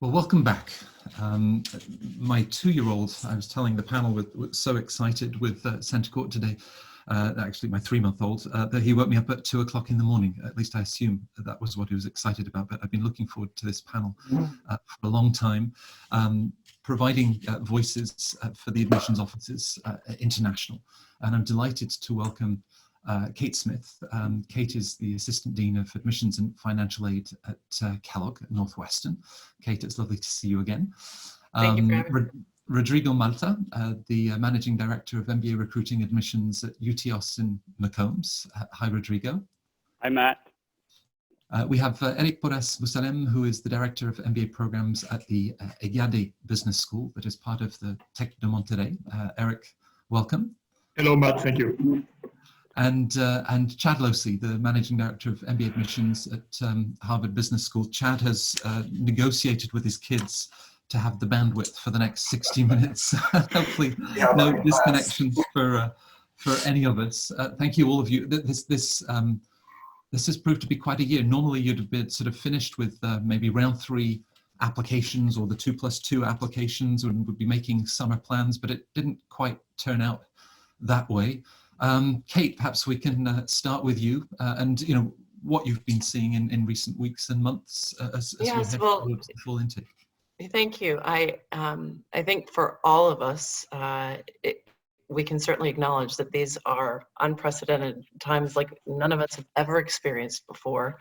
Well, welcome back. My 2-year-old, I was telling the panel, was so excited with CentreCourt today, actually my 3-month-old, that he woke me up at 2 o'clock in the morning. At least I assume that was what he was excited about, but I've been looking forward to this panel for a long time, providing voices for the admissions offices international. And I'm delighted to welcome Kate Smith. Kate is the Assistant Dean of Admissions and Financial Aid at Kellogg at Northwestern. Kate, it's lovely to see you again. Thank you for having me. Rodrigo Malta, the Managing Director of MBA Recruiting Admissions at UTOS in McCombs. Hi, Rodrigo. Hi, Matt. We have Eric Porras Busalem, who is the Director of MBA Programs at the EGADE Business School that is part of the Tec de Monterrey. Eric, welcome. Hello, Matt. Thank you. And Chad Losey, the Managing Director of MBA Admissions at Harvard Business School. Chad has negotiated with his kids to have the bandwidth for the next 60 minutes. Hopefully, no disconnections for any of us. Thank you, all of you. This has proved to be quite a year. Normally, you'd have been sort of finished with maybe round 3 applications or the 2+2 applications, and would be making summer plans, but it didn't quite turn out that way. Kate, perhaps we can start with you, and what you've been seeing in recent weeks and months as we head towards the full intake. Thank you. I think for all of us, we can certainly acknowledge that these are unprecedented times like none of us have ever experienced before.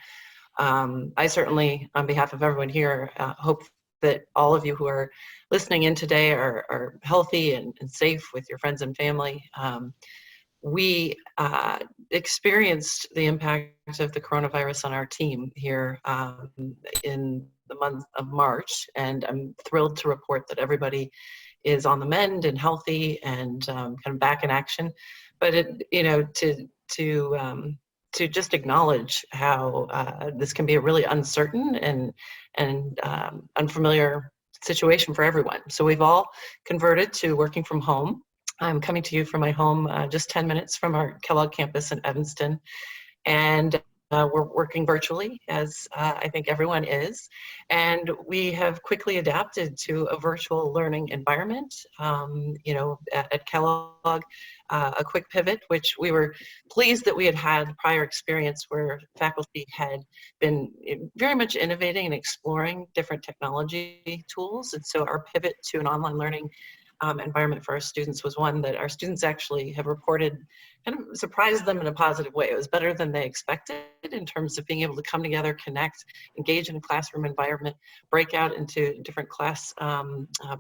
I certainly, on behalf of everyone here, hope that all of you who are listening in today are healthy and safe with your friends and family. We experienced the impact of the coronavirus on our team here in the month of March, and I'm thrilled to report that everybody is on the mend and healthy and kind of back in action. But to just acknowledge how this can be a really uncertain and unfamiliar situation for everyone. So we've all converted to working from home. I'm coming to you from my home, just 10 minutes from our Kellogg campus in Evanston. And we're working virtually, as I think everyone is. And we have quickly adapted to a virtual learning environment. At Kellogg, a quick pivot, which we were pleased that we had prior experience where faculty had been very much innovating and exploring different technology tools. And so our pivot to an online learning environment for our students was one that our students actually have reported kind of surprised them in a positive way. It was better than they expected in terms of being able to come together, connect, engage in a classroom environment, break out into different class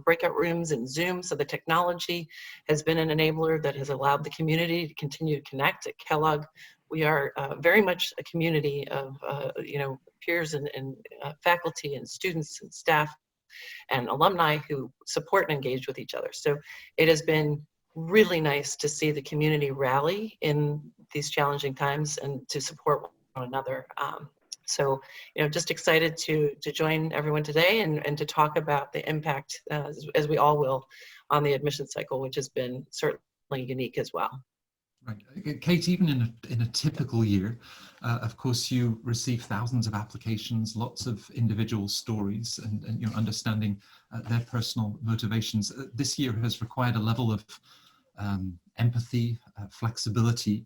breakout rooms in Zoom. So the technology has been an enabler that has allowed the community to continue to connect. At Kellogg, we are very much a community of peers and faculty and students and staff and alumni who support and engage with each other. So it has been really nice to see the community rally in these challenging times and to support one another. Just excited to join everyone today and to talk about the impact, as we all will, on the admission cycle, which has been certainly unique as well. Right. Kate, even in a typical year, of course, you receive thousands of applications, lots of individual stories, and understanding their personal motivations. This year has required a level of empathy, flexibility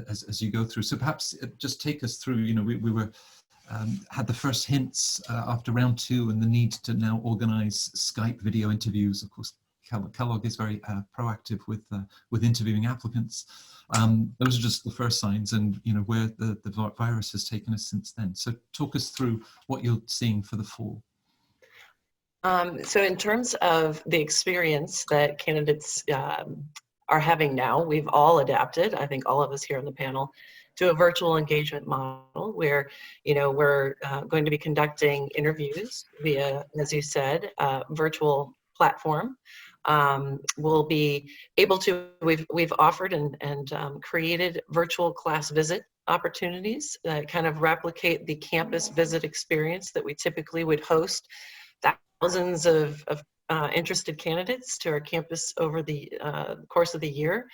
as you go through. So perhaps just take us through. We were had the first hints after round 2 and the need to now organize Skype video interviews. Of course, Kellogg is very proactive with interviewing applicants. Those are just the first signs, and where the virus has taken us since then. So talk us through what you're seeing for the fall. So in terms of the experience that candidates are having now, we've all adapted, I think all of us here on the panel, to a virtual engagement model where we're going to be conducting interviews via, as you said, virtual platform. We'll be able to, we've offered and created virtual class visit opportunities that kind of replicate the campus visit experience that we typically would host thousands of interested candidates to our campus over the course of the year.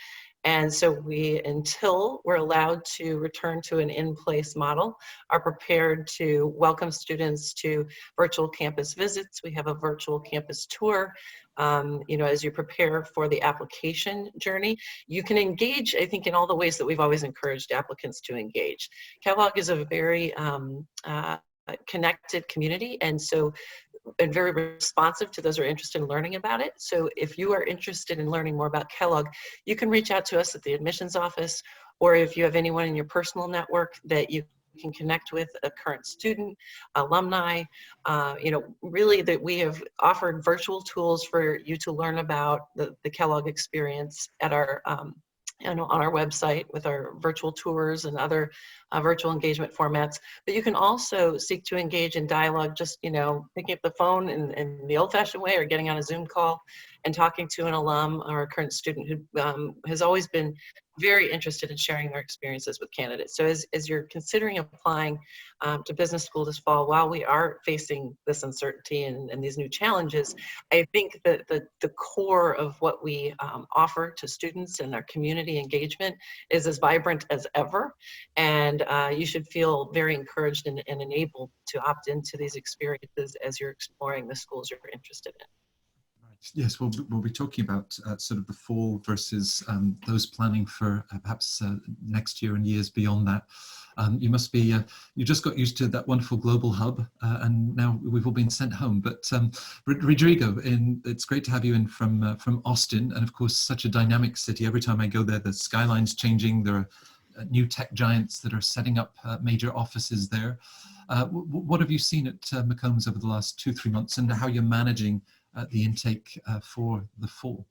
And so we, until we're allowed to return to an in-place model, are prepared to welcome students to virtual campus visits. We have a virtual campus tour. As you prepare for the application journey, you can engage, I think, in all the ways that we've always encouraged applicants to engage. Kellogg is a very connected community, and very responsive to those who are interested in learning about it. So if you are interested in learning more about Kellogg, you can reach out to us at the admissions office, or if you have anyone in your personal network that you can connect with, a current student, alumni, really that we have offered virtual tools for you to learn about the Kellogg experience at our on our website with our virtual tours and other virtual engagement formats. But you can also seek to engage in dialogue, just picking up the phone in the old-fashioned way, or getting on a Zoom call and talking to an alum or a current student who has always been very interested in sharing their experiences with candidates. So as you're considering applying to business school this fall, while we are facing this uncertainty and these new challenges, I think that the core of what we offer to students and our community engagement is as vibrant as ever. And you should feel very encouraged and enabled to opt into these experiences as you're exploring the schools you're interested in. Yes, we'll be talking about sort of the fall versus those planning for perhaps next year and years beyond that. You must be, you just got used to that wonderful global hub, and now we've all been sent home. But Rodrigo, it's great to have you in from Austin, and of course, such a dynamic city. Every time I go there, the skyline's changing. There are new tech giants that are setting up major offices there. What have you seen at McCombs over the last 2-3 months, and how you're managing the intake for the fall?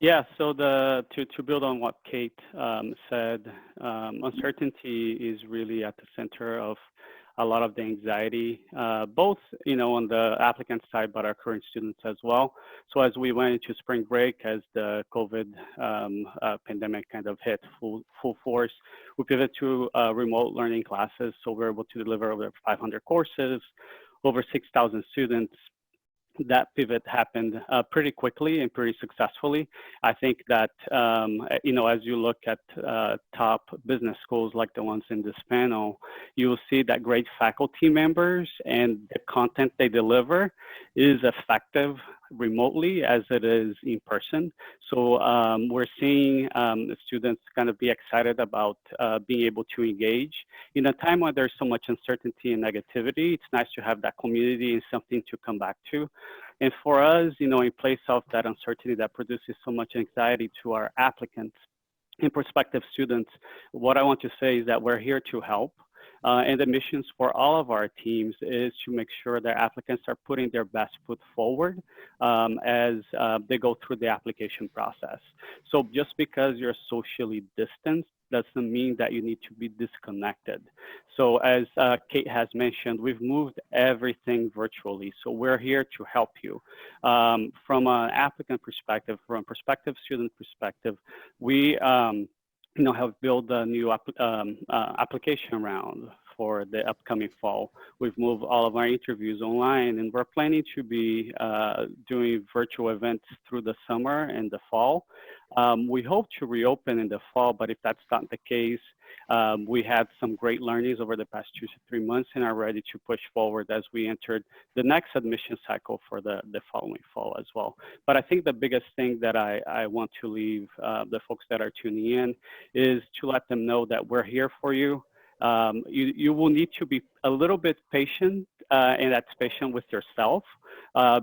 Yeah, so to build on what Kate said, uncertainty is really at the center of a lot of the anxiety, both on the applicant side, but our current students as well. So as we went into spring break, as the COVID pandemic kind of hit full force, we pivoted to remote learning classes. So we're able to deliver over 500 courses, over 6,000 students. That pivot happened pretty quickly and pretty successfully. I think that, as you look at top business schools like the ones in this panel, you will see that great faculty members and the content they deliver is effective remotely as it is in person. So we're seeing the students kind of be excited about being able to engage. In a time when there's so much uncertainty and negativity, it's nice to have that community and something to come back to. And for us, in place of that uncertainty that produces so much anxiety to our applicants and prospective students, what I want to say is that we're here to help. And the missions for all of our teams is to make sure that applicants are putting their best foot forward as they go through the application process. So just because you're socially distanced doesn't mean that you need to be disconnected. So as Kate has mentioned, we've moved everything virtually. So we're here to help you. From an applicant perspective, from a prospective student perspective, we have built a new application round for the upcoming fall. We've moved all of our interviews online, and we're planning to be doing virtual events through the summer and the fall. We hope to reopen in the fall, but if that's not the case, we had some great learnings over the past 2 to 3 months and are ready to push forward as we entered the next admission cycle for the following fall as well. But I think the biggest thing that I want to leave the folks that are tuning in is to let them know that we're here for you. You will need to be a little bit patient, and that's patient with yourself,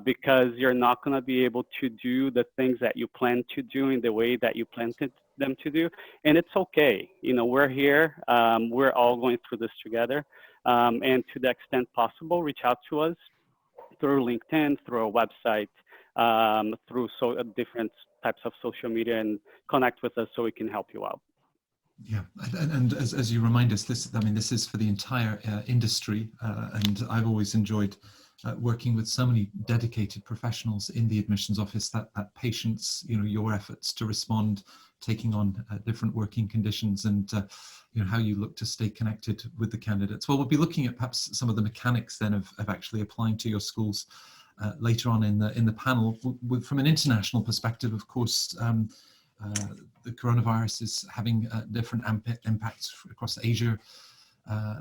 because you're not going to be able to do the things that you plan to do in the way that you planned them to do. And it's okay. We're here. We're all going through this together. And to the extent possible, reach out to us through LinkedIn, through our website, through different types of social media, and connect with us so we can help you out. Yeah, and as you remind us, this is for the entire industry, and I've always enjoyed working with so many dedicated professionals in the admissions office. That patience, your efforts to respond, taking on different working conditions, and how you look to stay connected with the candidates. Well, we'll be looking at perhaps some of the mechanics then of actually applying to your schools later on in the panel. From an international perspective, of course. the coronavirus is having different impacts across Asia,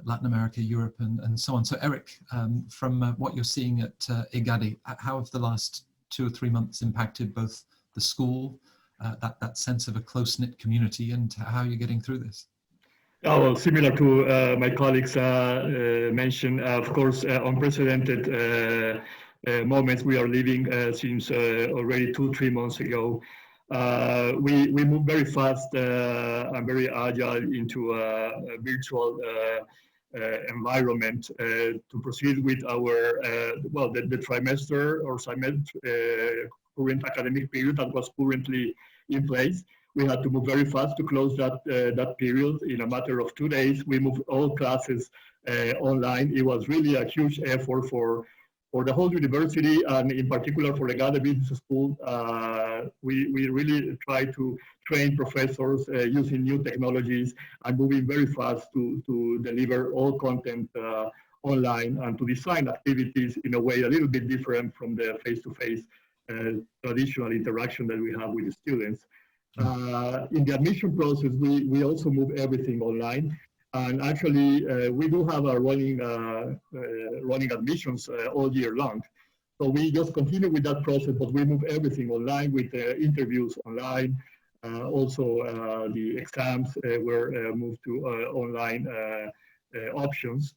Latin America, Europe, and so on. So Eric, from what you're seeing at EGADE, how have the last 2 or 3 months impacted both the school, that sense of a close-knit community, and how you're getting through this? Oh, well, similar to my colleagues mentioned, of course, unprecedented moments we are living since already 2-3 months ago. We moved very fast and very agile into a virtual environment to proceed with our, the trimester or current academic period that was currently in place. We had to move very fast to close that period. In a matter of 2 days, we moved all classes online. It was really a huge effort for the whole university, and in particular for the EGADE Business School. We really try to train professors using new technologies and moving very fast to deliver all content online and to design activities in a way a little bit different from the face-to-face traditional interaction that we have with the students. In the admission process, we also move everything online. And actually, we do have our running admissions all year long. So we just continue with that process, but we move everything online with interviews online. Also, the exams were moved to online options.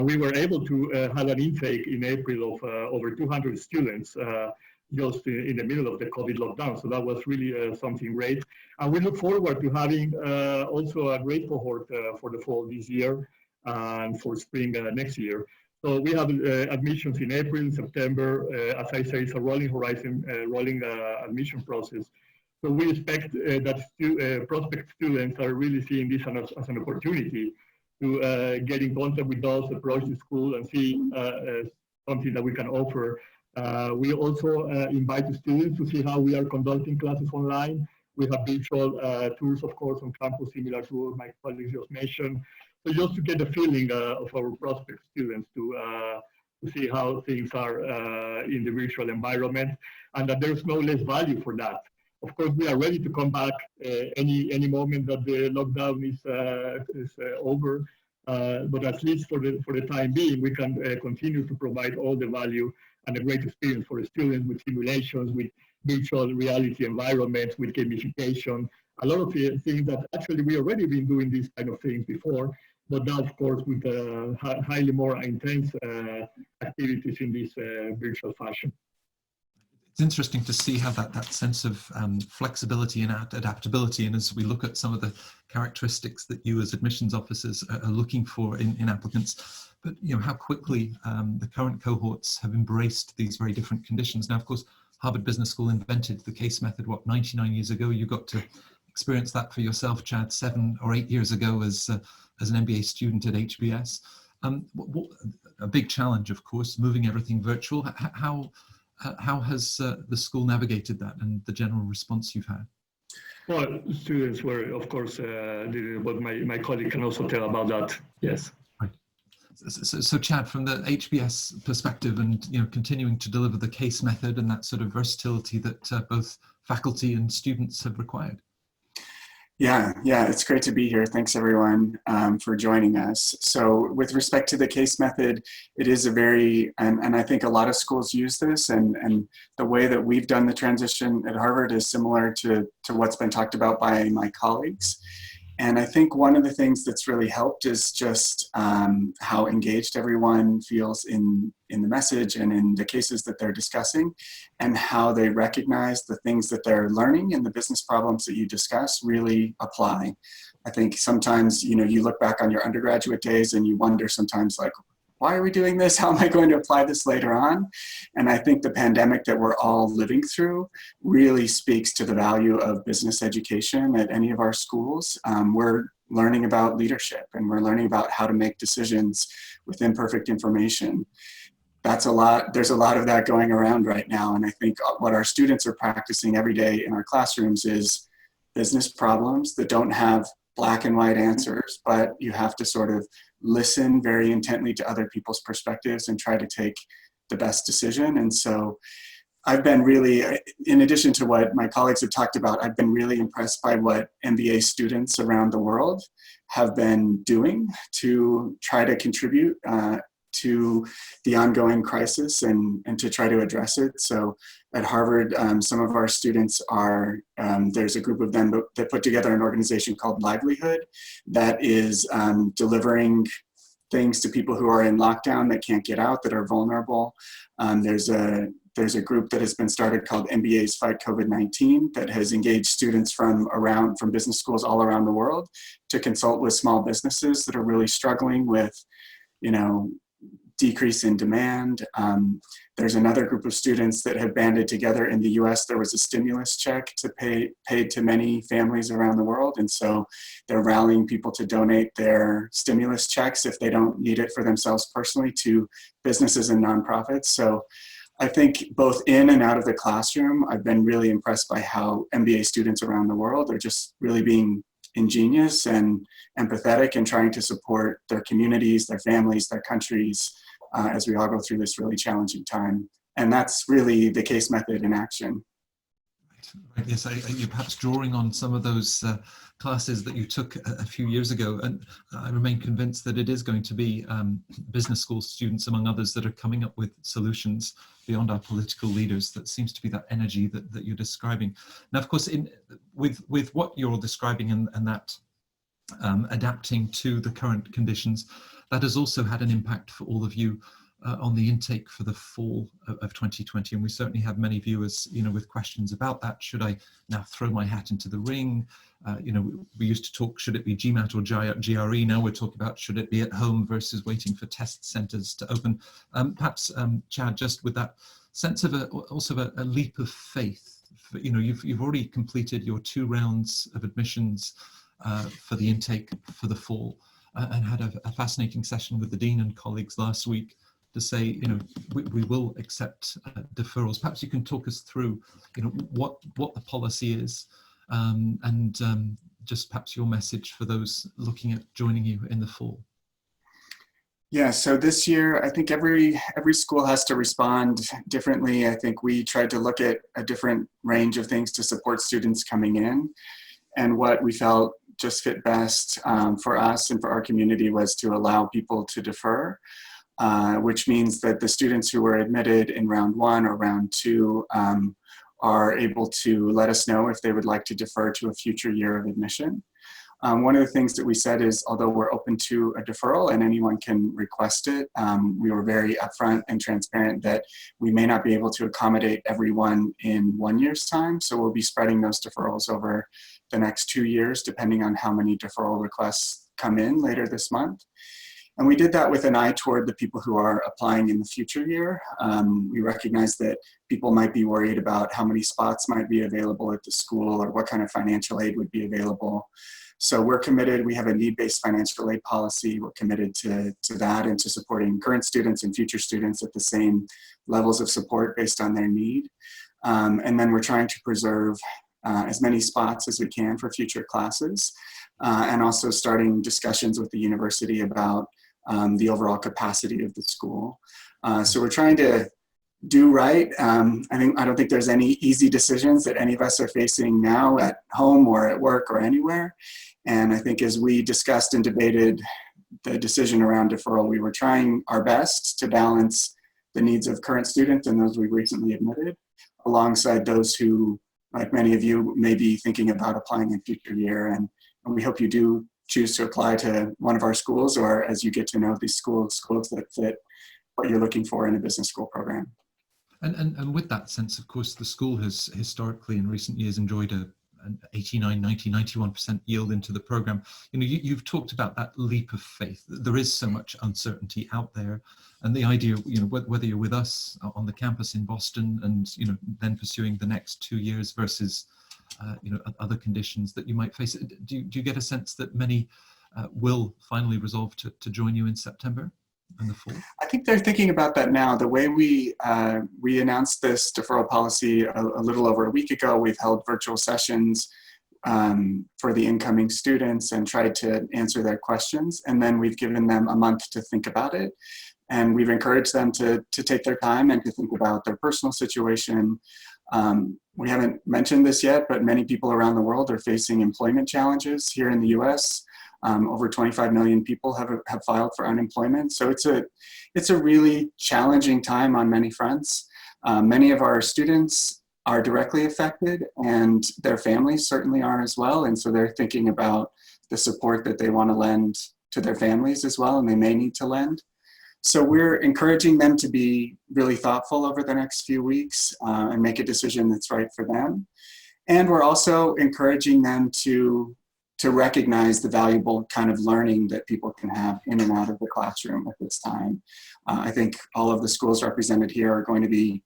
We were able to have an intake in April of over 200 students just in the middle of the COVID lockdown. So that was really something great. And we look forward to having also a great cohort for the fall this year and for spring next year. So we have admissions in April, September. As I say, it's a rolling horizon, rolling admission process. So we expect that prospect students are really seeing this as an opportunity to get in contact with us, approach the school, and see something that we can offer. We also invite the students to see how we are conducting classes online. We have virtual tours, of course, on campus, similar to what my colleagues just mentioned. So just to get the feeling of our prospect students to see how things are in the virtual environment, and that there's no less value for that. Of course, we are ready to come back any moment that the lockdown is over. But at least for the time being, we can continue to provide all the value and a great experience for the students with simulations, with virtual reality environments, with gamification, a lot of things that actually we already been doing these kind of things before, but now, of course, with highly more intense activities in this virtual fashion. It's interesting to see how that sense of flexibility and adaptability, and as we look at some of the characteristics that you as admissions officers are looking for in applicants, but how quickly the current cohorts have embraced these very different conditions. Now, of course, Harvard Business School invented the case method, 99 years ago? You got to experience that for yourself, Chad, 7 or 8 years ago as an MBA student at HBS. A big challenge, of course, moving everything virtual. How has the school navigated that, and the general response you've had? Well, students were, of course, but my colleague can also tell about that. Yes. Right. So Chad, from the HBS perspective, and continuing to deliver the case method and that sort of versatility that both faculty and students have required. Yeah, it's great to be here. Thanks everyone for joining us. So with respect to the case method, it is a very, and I think a lot of schools use this, and the way that we've done the transition at Harvard is similar to what's been talked about by my colleagues. And I think one of the things that's really helped is just how engaged everyone feels in the message and in the cases that they're discussing, and how they recognize the things that they're learning and the business problems that you discuss really apply. I think sometimes, you look back on your undergraduate days and you wonder sometimes, like, why are we doing this? How am I going to apply this later on? And I think the pandemic that we're all living through really speaks to the value of business education at any of our schools. We're learning about leadership, and we're learning about how to make decisions with imperfect information. That's a lot. There's a lot of that going around right now. And I think what our students are practicing every day in our classrooms is business problems that don't have black and white answers, but you have to sort of listen very intently to other people's perspectives and try to take the best decision. And so I've been really, in addition to what my colleagues have talked about, I've been really impressed by what MBA students around the world have been doing to try to contribute to the ongoing crisis and to try to address it. So at Harvard, some of our students are, there's a group of them that put together an organization called Livelihood that is delivering things to people who are in lockdown that can't get out, that are vulnerable. There's a group that has been started called MBAs Fight COVID-19 that has engaged students from business schools all around the world to consult with small businesses that are really struggling with, decrease in demand. There's another group of students that have banded together in the US. There was a stimulus check paid to many families around the world. And so they're rallying people to donate their stimulus checks if they don't need it for themselves personally to businesses and nonprofits. So I think both in and out of the classroom, I've been really impressed by how MBA students around the world are just really being ingenious and empathetic and trying to support their communities, their families, their countries, as we all go through this really challenging time. And that's really the case method in action. Right. Yes, you're perhaps drawing on some of those classes that you took a few years ago, and I remain convinced that it is going to be business school students, among others, that are coming up with solutions beyond our political leaders. That seems to be that energy that you're describing. Now, of course, with what you're describing and that adapting to the current conditions, that has also had an impact for all of you on the intake for the fall of 2020, and we certainly have many viewers, with questions about that. Should I now throw my hat into the ring? We used to talk, should it be GMAT or GRE? Now we're talking about, should it be at home versus waiting for test centres to open? Perhaps, Chad, just with that sense of a leap of faith. You've already completed your 2 rounds of admissions for the intake for the fall, and had a fascinating session with the Dean and colleagues last week to say, we will accept deferrals. Perhaps you can talk us through, what the policy is, and just perhaps your message for those looking at joining you in the fall. Yeah, so this year, I think every school has to respond differently. I think we tried to look at a different range of things to support students coming in. And what we felt just fit best for us and for our community was to allow people to defer. Which means that the students who were admitted in round 1 or round 2 are able to let us know if they would like to defer to a future year of admission. One of the things that we said is, although we're open to a deferral and anyone can request it, we were very upfront and transparent that we may not be able to accommodate everyone in 1 year's time. So we'll be spreading those deferrals over the next 2 years, depending on how many deferral requests come in later this month. And we did that with an eye toward the people who are applying in the future year. We recognize that people might be worried about how many spots might be available at the school or what kind of financial aid would be available. So we're committed, we have a need-based financial aid policy. We're committed to that and to supporting current students and future students at the same levels of support based on their need. And then we're trying to preserve as many spots as we can for future classes, and also starting discussions with the university about the overall capacity of the school. So we're trying to do right. I don't think there's any easy decisions that any of us are facing now at home or at work or anywhere. And I think as we discussed and debated the decision around deferral, we were trying our best to balance the needs of current students and those we recently admitted, alongside those who, like many of you, may be thinking about applying in future year. And we hope you do choose to apply to one of our schools, or as you get to know these schools that fit what you're looking for in a business school program. And with that sense, of course, the school has historically in recent years enjoyed an 89, 90, 91% yield into the program. You've talked about that leap of faith. There is so much uncertainty out there, and the idea, whether you're with us on the campus in Boston and then pursuing the next 2 years versus other conditions that you might face. Do you get a sense that many will finally resolve to join you in September in the fall? I think they're thinking about that now. The way we announced this deferral policy a little over a week ago, we've held virtual sessions for the incoming students and tried to answer their questions. And then we've given them a month to think about it. And we've encouraged them to take their time and to think about their personal situation. We haven't mentioned this yet, but many people around the world are facing employment challenges. Here in the US, over 25 million people have filed for unemployment. So it's a really challenging time on many fronts. Many of our students are directly affected, and their families certainly are as well. And so they're thinking about the support that they want to lend to their families as well, and they may need to lend. So we're encouraging them to be really thoughtful over the next few weeks and make a decision that's right for them. And we're also encouraging them to recognize the valuable kind of learning that people can have in and out of the classroom at this time. I think all of the schools represented here are going to be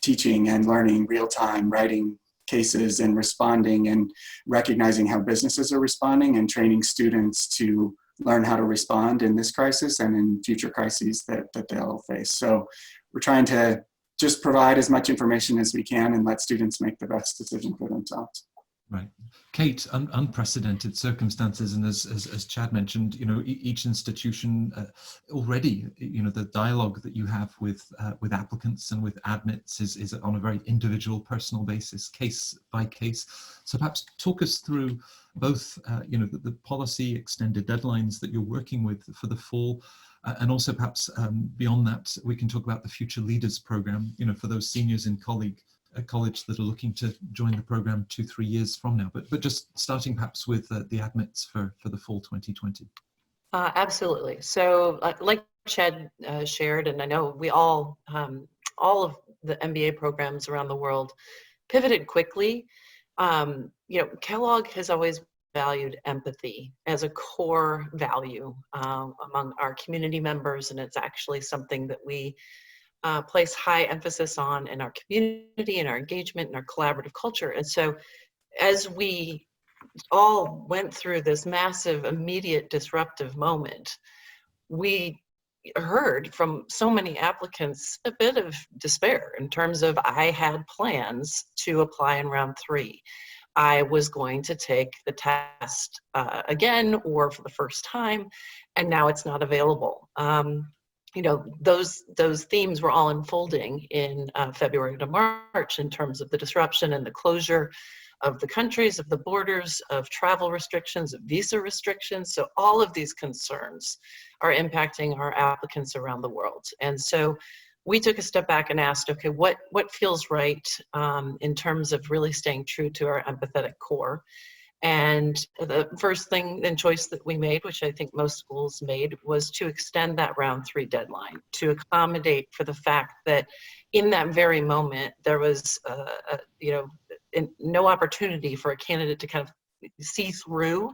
teaching and learning real-time, writing cases and responding and recognizing how businesses are responding and training students to learn how to respond in this crisis and in future crises that they'll face. So we're trying to just provide as much information as we can and let students make the best decision for themselves. Right. Kate, unprecedented circumstances, and as Chad mentioned, each institution already, the dialogue that you have with applicants and with admits is on a very individual, personal basis, case by case. So perhaps talk us through both, the policy extended deadlines that you're working with for the fall, and also perhaps beyond that, we can talk about the Future Leaders program, for those seniors in college that are looking to join the program 2-3 years from now, but just starting perhaps with the admits for the fall 2020. Absolutely. So like Chad shared, and I know we all of the MBA programs around the world pivoted quickly. Kellogg has always valued empathy as a core value among our community members, and it's actually something that we place high emphasis on in our community, in our engagement, in our collaborative culture. And so as we all went through this massive, immediate disruptive moment, we heard from so many applicants a bit of despair in terms of, I had plans to apply in round 3. I was going to take the test again or for the first time, and now it's not available. Those themes were all unfolding in February to March in terms of the disruption and the closure of the countries, of the borders, of travel restrictions, of visa restrictions. So all of these concerns are impacting our applicants around the world. And so we took a step back and asked, okay, what feels right in terms of really staying true to our empathetic core? And the first thing and choice that we made, which I think most schools made, was to extend that round 3 deadline to accommodate for the fact that in that very moment, there was no opportunity for a candidate to kind of see through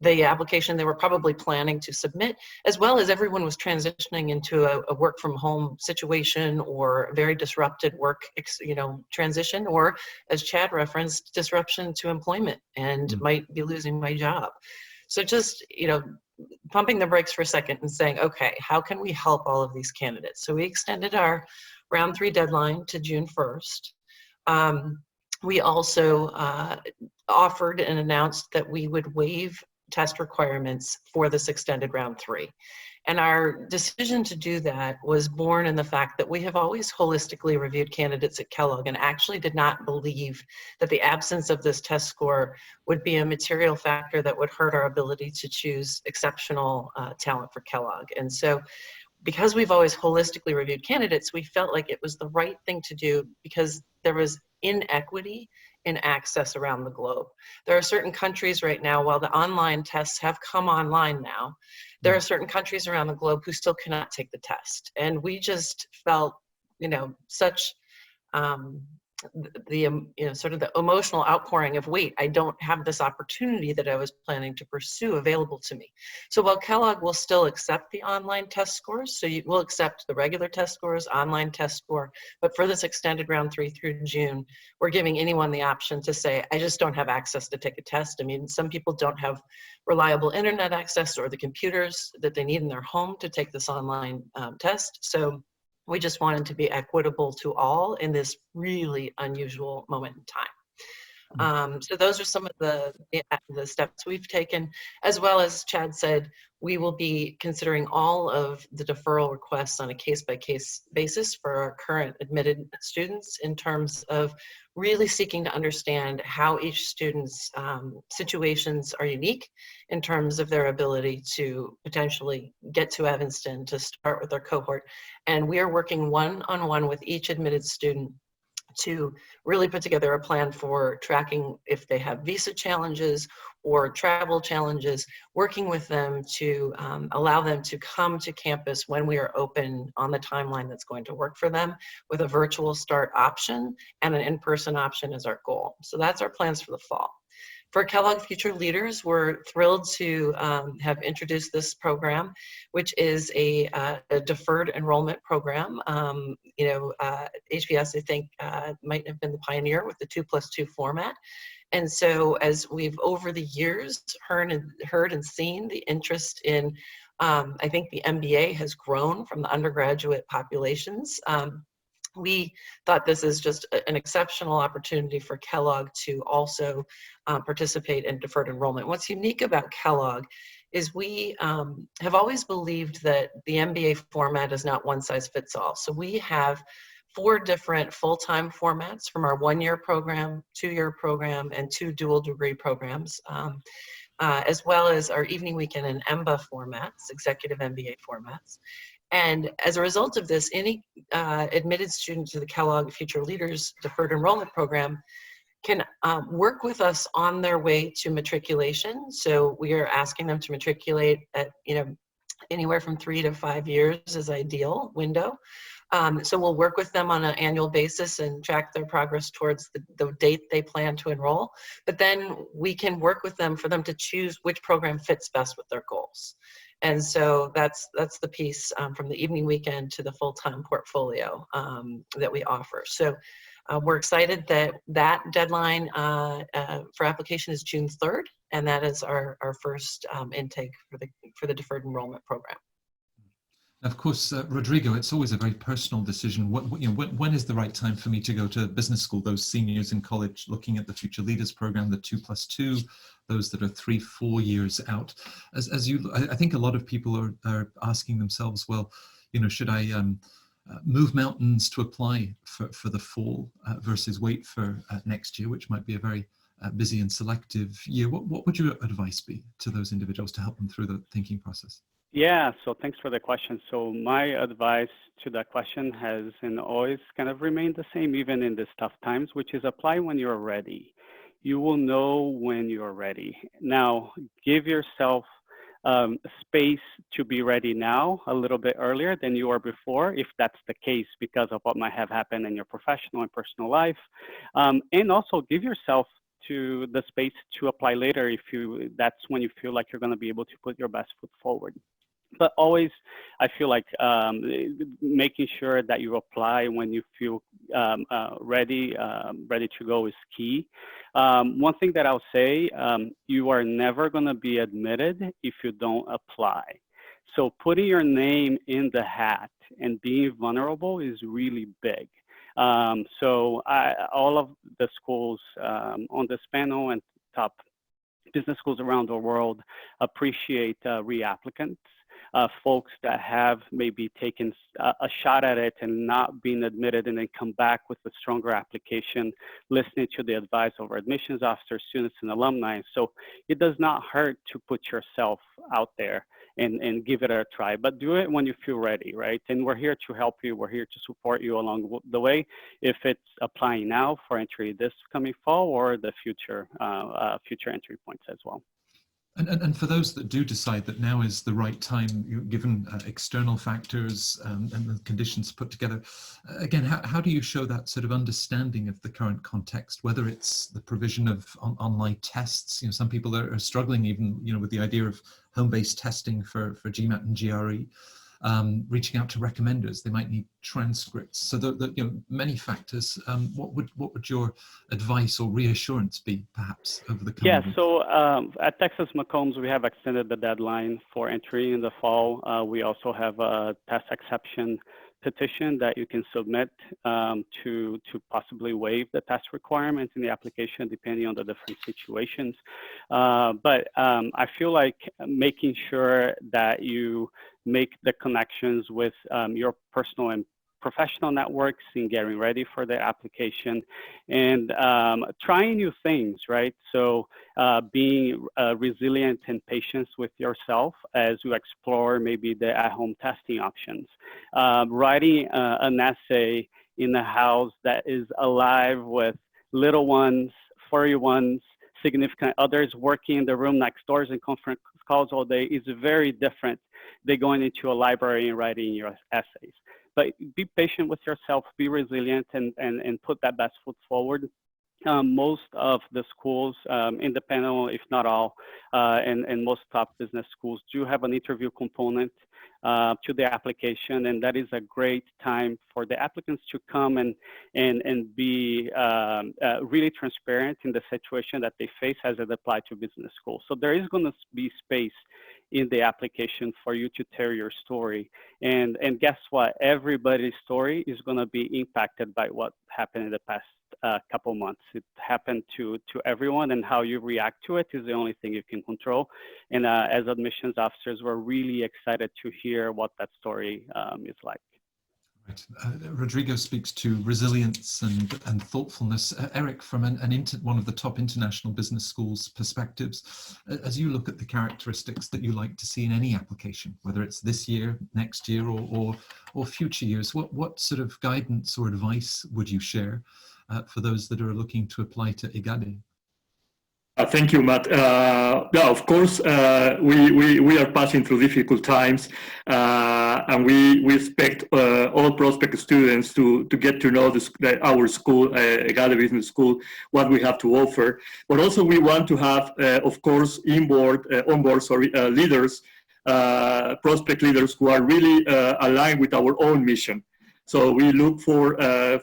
the application they were probably planning to submit, as well as everyone was transitioning into a work from home situation or a very disrupted work, transition, or as Chad referenced, disruption to employment and might be losing my job. So just, pumping the brakes for a second and saying, okay, how can we help all of these candidates? So we extended our round 3 deadline to June 1st. We also offered and announced that we would waive test requirements for this extended round 3. And our decision to do that was born in the fact that we have always holistically reviewed candidates at Kellogg and actually did not believe that the absence of this test score would be a material factor that would hurt our ability to choose exceptional talent for Kellogg. And so because we've always holistically reviewed candidates, we felt like it was the right thing to do because there was inequity in access around the globe. There are certain countries right now, while the online tests have come online now, there are certain countries around the globe who still cannot take the test. And we just felt, such sort of the emotional outpouring of, wait, I don't have this opportunity that I was planning to pursue available to me. So while Kellogg will still accept the online test scores, so you will accept the regular test scores, online test score, but for this extended round 3 through June, we're giving anyone the option to say, I just don't have access to take a test. I mean, some people don't have reliable internet access or the computers that they need in their home to take this online test. So we just wanted to be equitable to all in this really unusual moment in time. So those are some of the steps we've taken, as well as Chad said, we will be considering all of the deferral requests on a case-by-case basis for our current admitted students in terms of really seeking to understand how each student's situations are unique in terms of their ability to potentially get to Evanston to start with their cohort. And we are working one-on-one with each admitted student to really put together a plan for tracking if they have visa challenges or travel challenges, working with them to allow them to come to campus when we are open on the timeline that's going to work for them, with a virtual start option and an in-person option as our goal. So that's our plans for the fall. For Kellogg Future Leaders, we're thrilled to have introduced this program, which is a deferred enrollment program. HBS, I think, might have been the pioneer with the 2+2 format. And so as we've over the years heard and seen the interest in, I think the MBA has grown from the undergraduate populations. We thought this is just an exceptional opportunity for Kellogg to also participate in deferred enrollment. What's unique about Kellogg is we have always believed that the MBA format is not one size fits all. So we have 4 different full-time formats from our 1-year program, 2-year program, and 2 dual degree programs, as well as our evening, weekend, and EMBA formats, executive MBA formats. And as a result of this, any admitted student to the Kellogg Future Leaders Deferred Enrollment Program can work with us on their way to matriculation. So we are asking them to matriculate at, anywhere from 3 to 5 years is ideal window. So we'll work with them on an annual basis and track their progress towards the date they plan to enroll. But then we can work with them for them to choose which program fits best with their goals. And so that's the piece from the evening, weekend to the full-time portfolio that we offer. So we're excited that deadline for application is June 3rd, and that is our first intake for the deferred enrollment program. Of course, Rodrigo, it's always a very personal decision. When is the right time for me to go to business school? Those seniors in college looking at the Future Leaders program, the 2+2, those that are 3-4 years out. I think a lot of people are asking themselves, well, should I move mountains to apply for the fall versus wait for next year, which might be a very busy and selective year? What would your advice be to those individuals to help them through the thinking process? Yeah, so thanks for the question. So my advice to that question has and always kind of remained the same, even in these tough times, which is apply when you're ready. You will know when you're ready. Now, give yourself space to be ready now a little bit earlier than you were before, if that's the case, because of what might have happened in your professional and personal life. And also give yourself to the space to apply later if that's when you feel like you're going to be able to put your best foot forward. But always, I feel like making sure that you apply when you feel ready to go is key. One thing that I'll say, you are never going to be admitted if you don't apply. So putting your name in the hat and being vulnerable is really big. So all of the schools on this panel and top business schools around the world appreciate reapplicants. Folks that have maybe taken a shot at it and not been admitted and then come back with a stronger application, listening to the advice of our admissions officers, students, and alumni. So it does not hurt to put yourself out there and give it a try, but do it when you feel ready, right? And we're here to help you. We're here to support you along the way, if it's applying now for entry this coming fall or the future entry points as well. And for those that do decide that now is the right time, given external factors and the conditions put together, again, how do you show that sort of understanding of the current context, whether it's the provision of online tests? Some people are struggling even, with the idea of home-based testing for GMAT and GRE. Reaching out to recommenders, they might need transcripts. So many factors. What would your advice or reassurance be, perhaps, over the coming weeks? So at Texas McCombs, we have extended the deadline for entry in the fall. We also have a test exception petition that you can submit to possibly waive the test requirements in the application, depending on the different situations. But I feel like making sure that you make the connections with your personal and professional networks in getting ready for the application, and trying new things, right? So being resilient and patient with yourself as you explore maybe the at-home testing options. Writing an essay in a house that is alive with little ones, furry ones, significant others working in the room next doors and conference calls all day is very different than going into a library and writing your essays. But be patient with yourself, be resilient, and put that best foot forward. Most of the schools in the panel, if not all, and most top business schools do have an interview component to the application, and that is a great time for the applicants to come and be really transparent in the situation that they face as it applies to business school. So there is going to be space in the application for you to tell your story. And guess what? Everybody's story is going to be impacted by what happened in the past couple months. It happened to everyone, and how you react to it is the only thing you can control. And as admissions officers, we're really excited to hear what that story is like. Right. Rodrigo speaks to resilience and thoughtfulness. Eric, from one of the top international business schools perspectives, as you look at the characteristics that you like to see in any application, whether it's this year, next year, or future years, what sort of guidance or advice would you share for those that are looking to apply to EGADE? Thank you, Matt. Yeah, of course, we are passing through difficult times, and we expect all prospective students to get to know our school, EGADE Business School, what we have to offer. But also we want to have, of course, onboard leaders, prospect leaders who are really aligned with our own mission. So we look for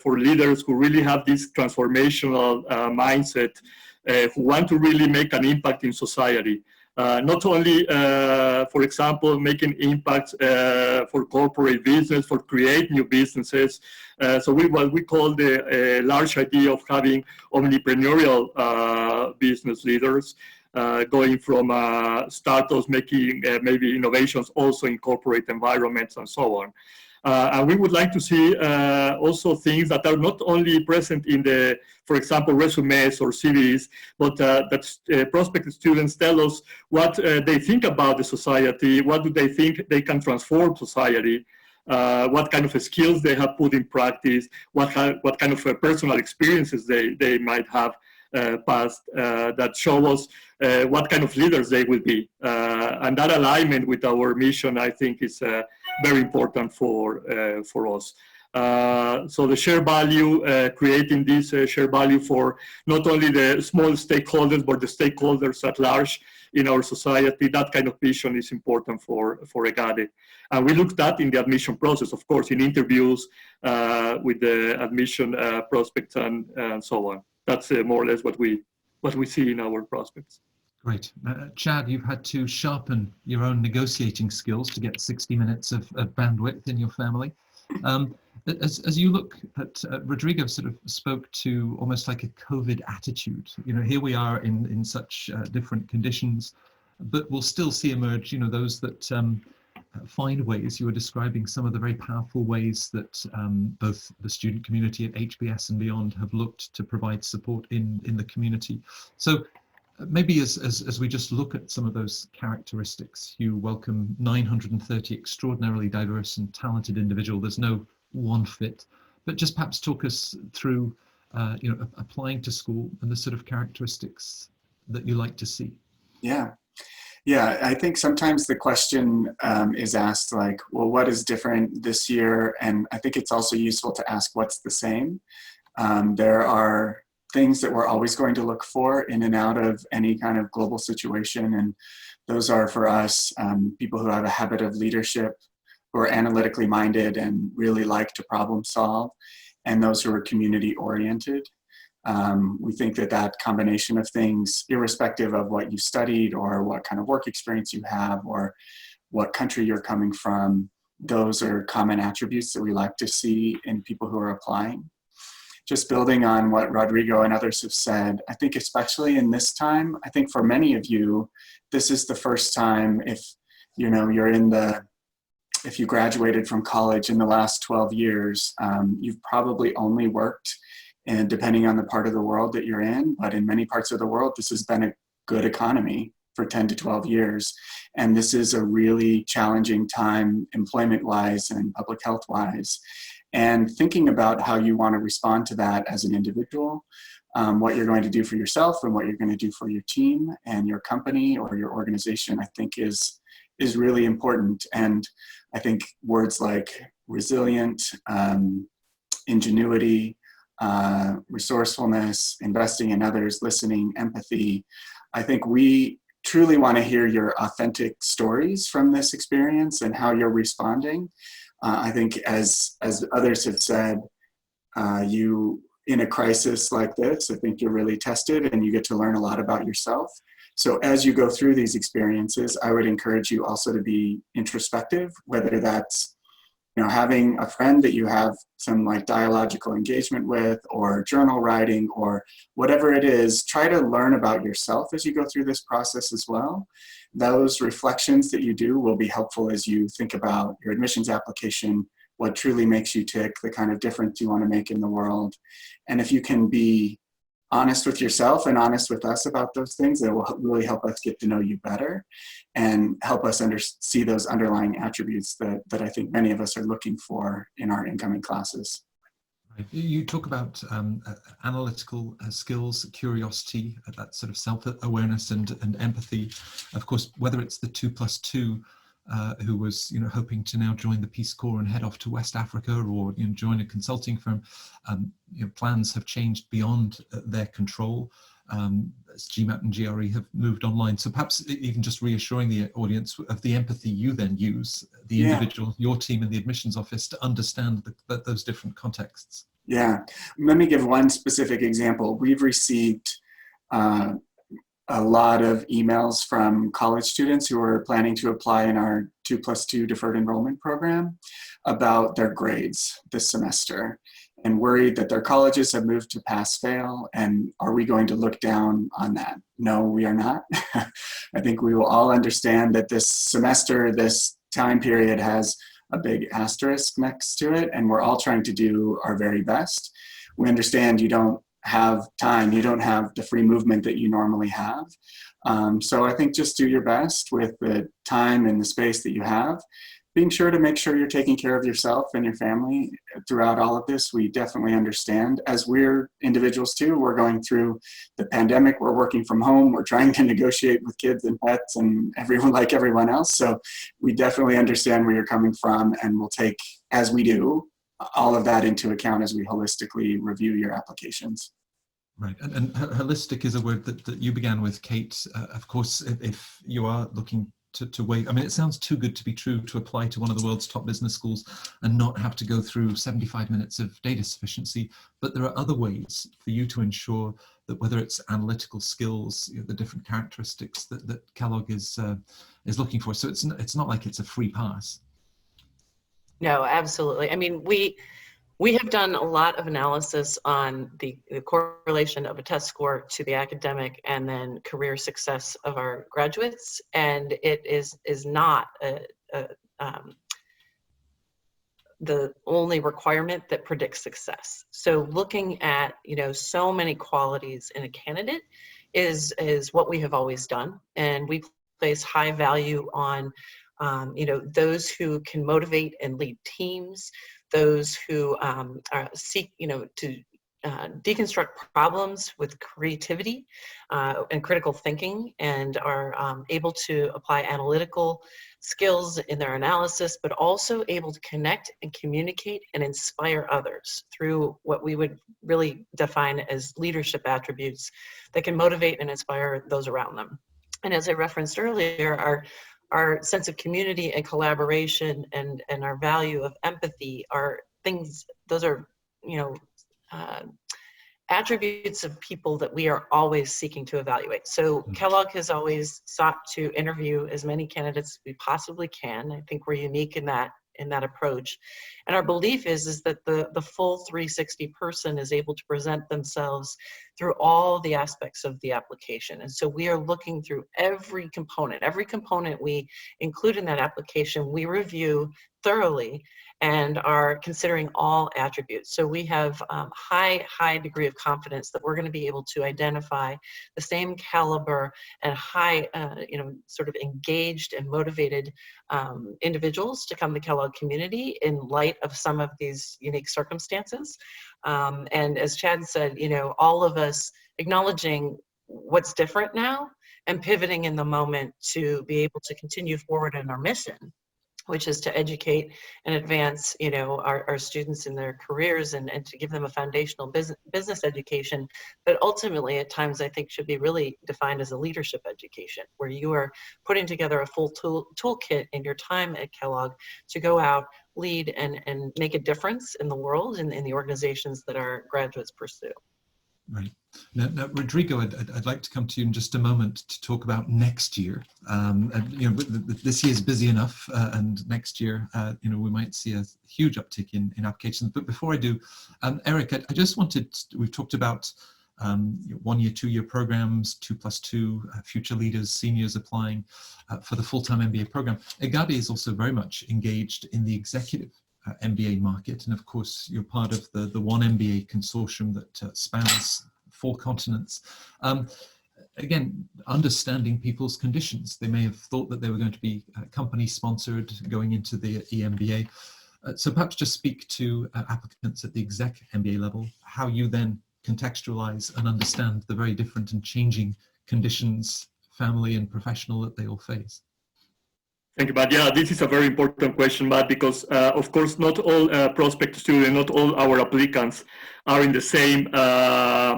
leaders who really have this transformational mindset, who want to really make an impact in society. Not only, for example, making impacts for corporate business, for create new businesses. So what we call the large idea of having omnipreneurial business leaders, going from startups, making maybe innovations also in corporate environments and so on. And we would like to see also things that are not only present in the, for example, resumes or CVs, but that prospective students tell us what they think about the society, what do they think they can transform society, what kind of skills they have put in practice, what kind of personal experiences they might have past that show us what kind of leaders they will be. And that alignment with our mission, I think, is very important for us. So the share value, creating this share value for not only the small stakeholders, but the stakeholders at large in our society, that kind of vision is important for EGADE. And we looked at in the admission process, of course, in interviews with the admission prospects and so on. That's more or less what we see in our prospects. Great. Chad, you've had to sharpen your own negotiating skills to get 60 minutes of bandwidth in your family. As you look at, Rodrigo sort of spoke to almost like a COVID attitude. You know, here we are in such different conditions, but we'll still see emerge, you know, those that find ways. You were describing some of the very powerful ways that both the student community at HBS and beyond have looked to provide support in the community. So maybe as we just look at some of those characteristics, you welcome 930 extraordinarily diverse and talented individuals. There's no one fit, but just perhaps talk us through, you know, applying to school and the sort of characteristics that you like to see. Yeah, I think sometimes the question is asked like, well, what is different this year? And I think it's also useful to ask what's the same. There are things that we're always going to look for in and out of any kind of global situation. And those are for us, people who have a habit of leadership, who are analytically minded and really like to problem solve, and those who are community oriented. We think that combination of things, irrespective of what you studied or what kind of work experience you have or what country you're coming from, those are common attributes that we like to see in people who are applying. Just building on what Rodrigo and others have said, I think especially in this time, I think for many of you, this is the first time if if you graduated from college in the last 12 years, you've probably only worked, and depending on the part of the world that you're in, but in many parts of the world, this has been a good economy for 10 to 12 years. And this is a really challenging time employment-wise and public health-wise. And thinking about how you want to respond to that as an individual, what you're going to do for yourself and what you're going to do for your team and your company or your organization, I think is really important. And I think words like resilient, ingenuity, resourcefulness, investing in others, listening, empathy, I think we truly want to hear your authentic stories from this experience and how you're responding. I think as others have said, you in a crisis like this, I think you're really tested and you get to learn a lot about yourself. So as you go through these experiences, I would encourage you also to be introspective, whether that's having a friend that you have some like dialogical engagement with, or journal writing, or whatever it is. Try to learn about yourself as you go through this process as well. Those reflections that you do will be helpful as you think about your admissions application, what truly makes you tick, the kind of difference you want to make in the world. And if you can be honest with yourself and honest with us about those things, that will really help us get to know you better and help us see those underlying attributes that I think many of us are looking for in our incoming classes. Right. You talk about analytical skills, curiosity, that sort of self-awareness and empathy. Of course, whether it's the 2+2 who was hoping to now join the Peace Corps and head off to West Africa, or join a consulting firm, plans have changed beyond their control. As GMAT and GRE have moved online. So perhaps even just reassuring the audience of the empathy you then use, the individual, your team in the admissions office, to understand those different contexts. Yeah, let me give one specific example. We've received a lot of emails from college students who are planning to apply in our 2+2 deferred enrollment program about their grades this semester, and worried that their colleges have moved to pass-fail, and are we going to look down on that? No, we are not. I think we will all understand that this semester, this time period has a big asterisk next to it, and we're all trying to do our very best. We understand you don't have time, you don't have the free movement that you normally have. So I think just do your best with the time and the space that you have, being sure to make sure you're taking care of yourself and your family throughout all of this. We definitely understand, as we're individuals too, we're going through the pandemic, we're working from home, we're trying to negotiate with kids and pets and everyone like everyone else. So we definitely understand where you're coming from, and we'll take, as we do, all of that into account as we holistically review your applications. Right, and holistic is a word that you began with, Kate. Of course, if you are looking to wait, I mean, it sounds too good to be true to apply to one of the world's top business schools and not have to go through 75 minutes of data sufficiency. But there are other ways for you to ensure that, whether it's analytical skills, the different characteristics that Kellogg is looking for. So it's not like it's a free pass. No, absolutely. I mean, we have done a lot of analysis on the correlation of a test score to the academic and then career success of our graduates, and it is not the only requirement that predicts success. So looking at so many qualities in a candidate is what we have always done, and we place high value on those who can motivate and lead teams, those who seek, to deconstruct problems with creativity and critical thinking, and are able to apply analytical skills in their analysis, but also able to connect and communicate and inspire others through what we would really define as leadership attributes that can motivate and inspire those around them. And as I referenced earlier, our sense of community and collaboration and our value of empathy are things, those are, attributes of people that we are always seeking to evaluate. So Kellogg has always sought to interview as many candidates as we possibly can. I think we're unique in that in that approach. And our belief is that the full 360 person is able to present themselves through all the aspects of the application. And so we are looking through every component we include in that application, we review thoroughly and are considering all attributes. So we have high degree of confidence that we're going to be able to identify the same caliber and high, sort of engaged and motivated individuals to come to Kellogg community in light of some of these unique circumstances. And as Chad said, all of us acknowledging what's different now and pivoting in the moment to be able to continue forward in our mission, which is to educate and advance, our students in their careers and to give them a foundational business education that ultimately at times I think should be really defined as a leadership education, where you are putting together a full toolkit in your time at Kellogg to go out, lead, and make a difference in the world and in the organizations that our graduates pursue. Right. Now, Rodrigo, I'd like to come to you in just a moment to talk about next year. This year is busy enough, and next year, we might see a huge uptick in applications. But before I do, Eric, I just we've talked about 1 year, 2 year programs, 2+2, future leaders, seniors applying for the full-time MBA program. EGADE is also very much engaged in the executive MBA market, and of course you're part of the One MBA consortium that spans 4 continents. Again, understanding people's conditions. They may have thought that they were going to be company sponsored going into the EMBA. So perhaps just speak to applicants at the exec MBA level, how you then contextualize and understand the very different and changing conditions, family and professional, that they all face. Thank you, Matt. Yeah, this is a very important question, Matt, because of course, not all prospect students, not all our applicants are in the same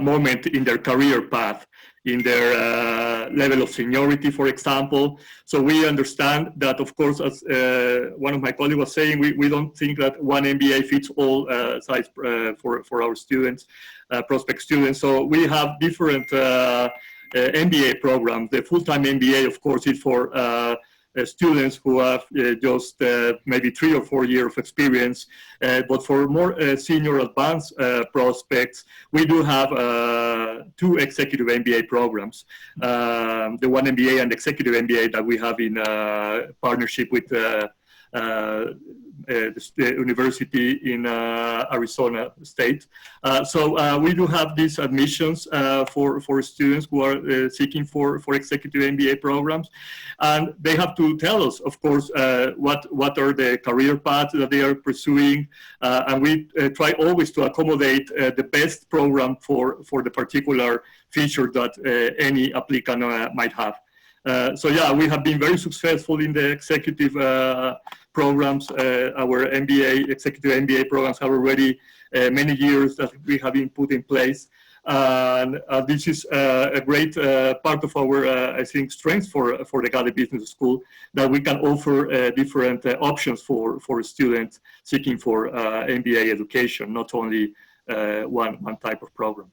moment in their career path, in their level of seniority, for example. So we understand that, of course, as one of my colleagues was saying, we don't think that one MBA fits all size for our students, prospect students. So we have different MBA programs. The full-time MBA, of course, is for students who have just maybe 3 or 4 years of experience, but for more senior advanced prospects, we do have 2 executive MBA programs, the One MBA and Executive MBA that we have in partnership with the university in Arizona State. So we do have these admissions for students who are seeking for executive MBA programs, and they have to tell us, of course, what are the career paths that they are pursuing, and we try always to accommodate the best program for the particular feature that any applicant might have. So yeah, we have been very successful in the executive programs. Our MBA, executive MBA programs have already many years that we have been put in place. And this is a great part of our, I think, strength for the EGADE Business School, that we can offer different options for students seeking for MBA education, not only one type of program.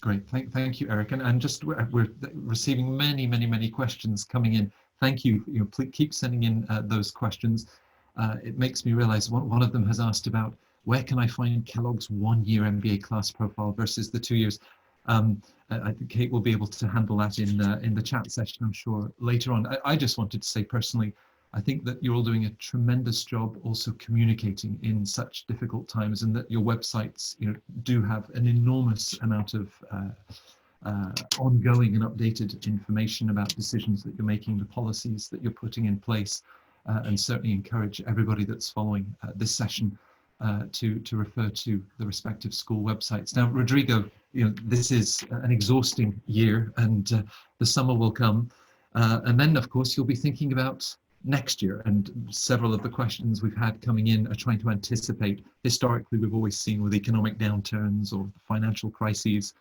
Great, thank you, Eric. And just we're receiving many questions coming in. Thank you. Please keep sending in those questions. It makes me realize one of them has asked about where can I find Kellogg's 1 year MBA class profile versus the 2 years. I think Kate will be able to handle that in the chat session, I'm sure, later on. I just wanted to say personally, I think that you're all doing a tremendous job also communicating in such difficult times, and that your websites, do have an enormous amount of ongoing and updated information about decisions that you're making, the policies that you're putting in place, and certainly encourage everybody that's following this session to refer to the respective school websites. Now, Rodrigo, this is an exhausting year, and the summer will come, and then of course you'll be thinking about next year, and several of the questions we've had coming in are trying to anticipate. Historically, we've always seen with economic downturns or financial crises,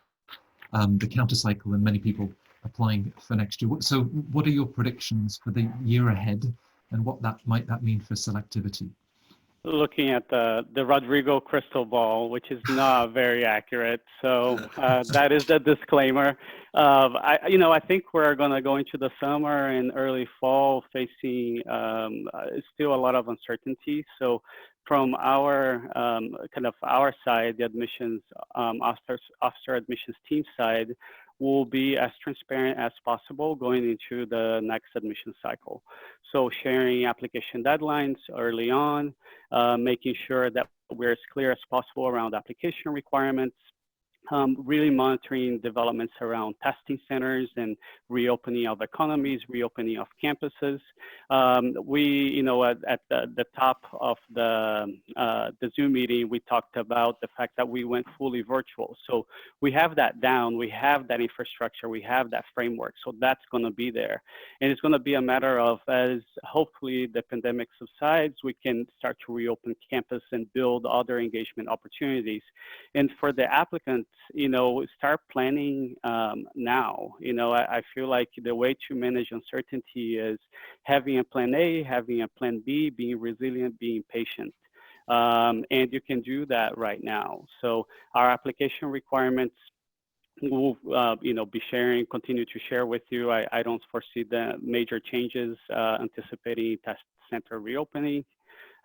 the counter cycle and many people applying for next year. So what are your predictions for the year ahead, and what might that mean for selectivity? looking at the Rodrigo crystal ball, which is not very accurate. So that is the disclaimer. I think we're going to go into the summer and early fall facing still a lot of uncertainty. So from our our side, the admissions officer admissions team side, will be as transparent as possible going into the next admission cycle. So sharing application deadlines early on, making sure that we're as clear as possible around application requirements, really monitoring developments around testing centers and reopening of economies, reopening of campuses. We, at the top of the Zoom meeting, we talked about the fact that we went fully virtual. So we have that down, we have that infrastructure, we have that framework. So that's going to be there. And it's going to be a matter of, as hopefully the pandemic subsides, we can start to reopen campus and build other engagement opportunities. And for the applicants, start planning now. I feel like the way to manage uncertainty is having a plan A, having a plan B, being resilient, being patient. And you can do that right now. So our application requirements we'll continue to share with you. I don't foresee the major changes, anticipating test center reopening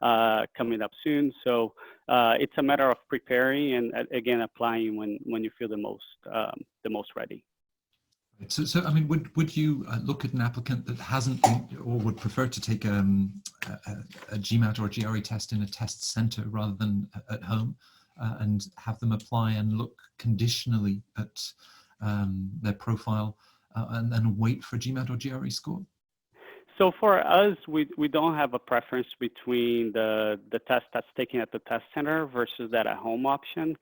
coming up soon. So it's a matter of preparing and again applying when you feel the most ready. So I mean, would you look at an applicant that hasn't or would prefer to take a GMAT or a GRE test in a test center rather than at home, and have them apply and look conditionally at their profile and then wait for GMAT or GRE score? So for us, we don't have a preference between the test that's taken at the test center versus that at-home option.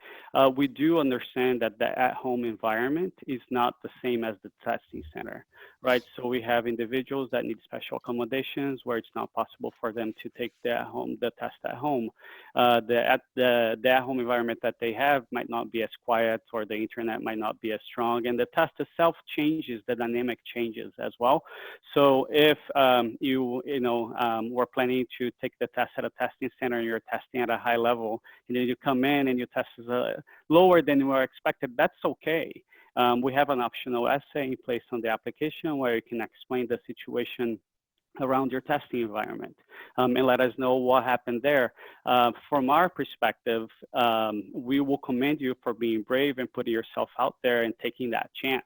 We do understand that the at-home environment is not the same as the testing center, right? So we have individuals that need special accommodations where it's not possible for them to take the test at home. The at-home environment that they have might not be as quiet, or the internet might not be as strong, and the test itself changes, the dynamic changes as well. So if we're planning to take the test at a testing center and you're testing at a high level, and then you come in and your test is lower than you were expected, that's okay. We have an optional essay in place on the application where you can explain the situation around your testing environment and let us know what happened there. From our perspective, we will commend you for being brave and putting yourself out there and taking that chance.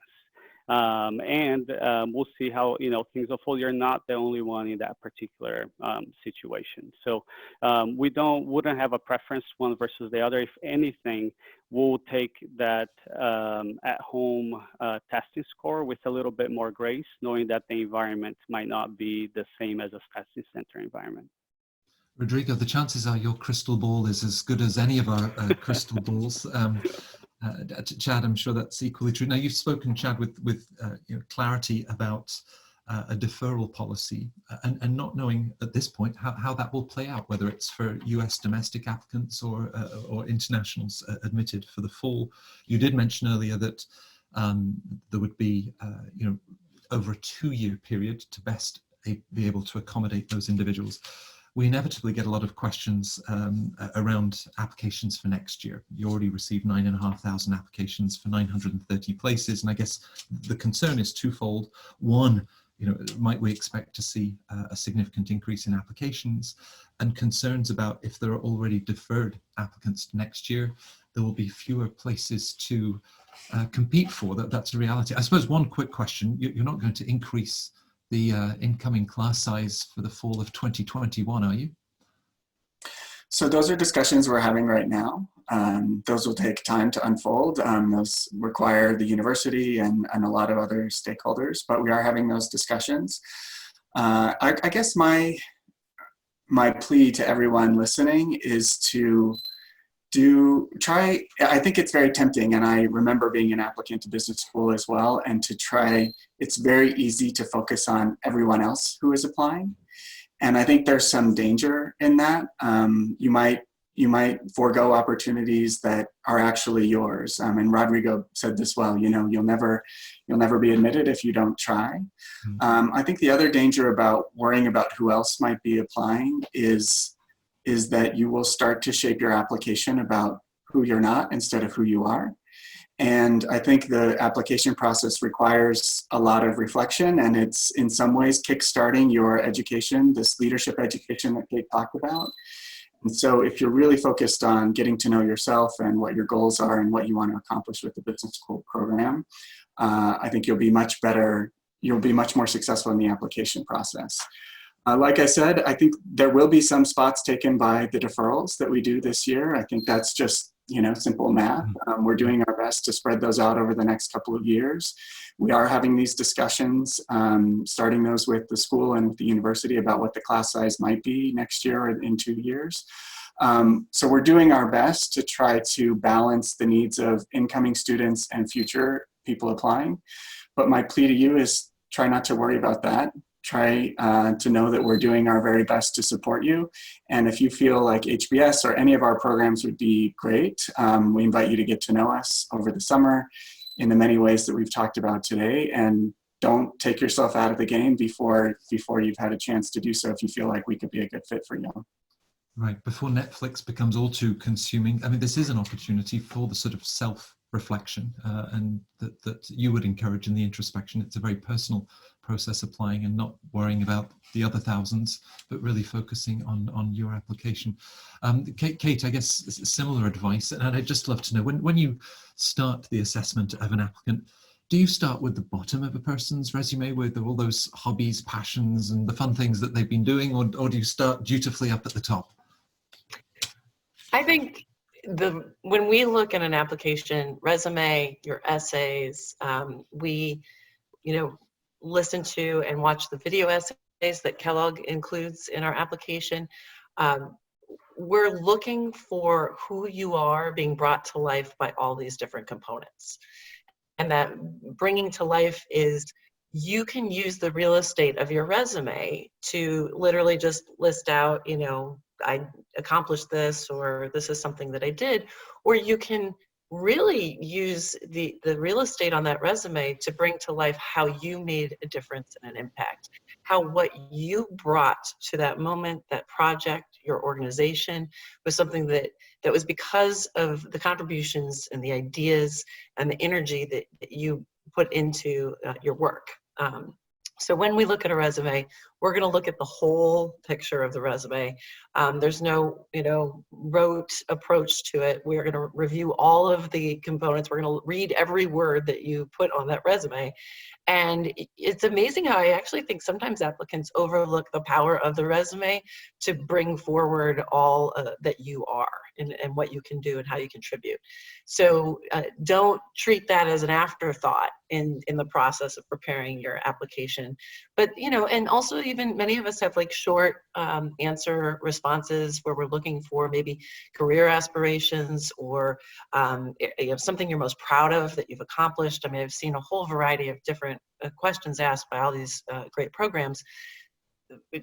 We'll see how things unfold. You're not the only one in that particular situation. So we wouldn't have a preference one versus the other. If anything, we'll take that at-home testing score with a little bit more grace, knowing that the environment might not be the same as a testing center environment. Rodrigo, the chances are your crystal ball is as good as any of our crystal balls. Chad, I'm sure that's equally true. Now, you've spoken, Chad, with clarity about a deferral policy and not knowing at this point how that will play out, whether it's for US domestic applicants or internationals admitted for the fall. You did mention earlier that there would be over a 2-year period to best be able to accommodate those individuals. We inevitably get a lot of questions around applications for next year. You already received 9,500 applications for 930 places, and I guess the concern is twofold. One, might we expect to see a significant increase in applications, and concerns about if there are already deferred applicants next year, there will be fewer places to compete for. That's a reality. I suppose one quick question, you're not going to increase the incoming class size for the fall of 2021, are you? So those are discussions we're having right now. Those will take time to unfold. Those require the university and a lot of other stakeholders, but we are having those discussions. I guess my plea to everyone listening is to I think it's very tempting, and I remember being an applicant to business school as well, and to try, it's very easy to focus on everyone else who is applying. And I think there's some danger in that. You might forego opportunities that are actually yours. And Rodrigo said this well, you'll never be admitted if you don't try. I think the other danger about worrying about who else might be applying is is that you will start to shape your application about who you're not instead of who you are. And I think the application process requires a lot of reflection, and it's in some ways kickstarting your education, this leadership education that Kate talked about. And so if you're really focused on getting to know yourself and what your goals are and what you want to accomplish with the business school program, I think you'll be much more successful in the application process. Like I said, I think there will be some spots taken by the deferrals that we do this year. I think that's just, simple math. We're doing our best to spread those out over the next couple of years. We are having these discussions, starting those with the school and with the university about what the class size might be next year or in 2 years. So we're doing our best to try to balance the needs of incoming students and future people applying. But my plea to you is try not to worry about that. Try to know that we're doing our very best to support you. And if you feel like HBS or any of our programs would be great, we invite you to get to know us over the summer in the many ways that we've talked about today. And don't take yourself out of the game before you've had a chance to do so if you feel like we could be a good fit for you. Right, before Netflix becomes all too consuming. I mean, this is an opportunity for the sort of self-reflection and that you would encourage in the introspection. It's a very personal process applying and not worrying about the other thousands, but really focusing on your application. Kate, I guess similar advice, and I'd just love to know, when you start the assessment of an applicant, do you start with the bottom of a person's resume with all those hobbies, passions, and the fun things that they've been doing, or do you start dutifully up at the top? I think when we look at an application, resume, your essays, we, listen to and watch the video essays that Kellogg includes in our application. We're looking for who you are being brought to life by all these different components. And that bringing to life is you can use the real estate of your resume to literally just list out, I accomplished this, or this is something that I did, or you can really use the real estate on that resume to bring to life how you made a difference and an impact, how what you brought to that moment, that project, your organization was something that was because of the contributions and the ideas and the energy that you put into your work. So when we look at a resume, we're going to look at the whole picture of the resume. There's no, rote approach to it. We're going to review all of the components. We're going to read every word that you put on that resume. And it's amazing how I actually think sometimes applicants overlook the power of the resume to bring forward all that you are and what you can do and how you contribute. So don't treat that as an afterthought in the process of preparing your application. But, and also even many of us have like short answer responses where we're looking for maybe career aspirations or something you're most proud of that you've accomplished. I mean, I've seen a whole variety of different questions asked by all these great programs.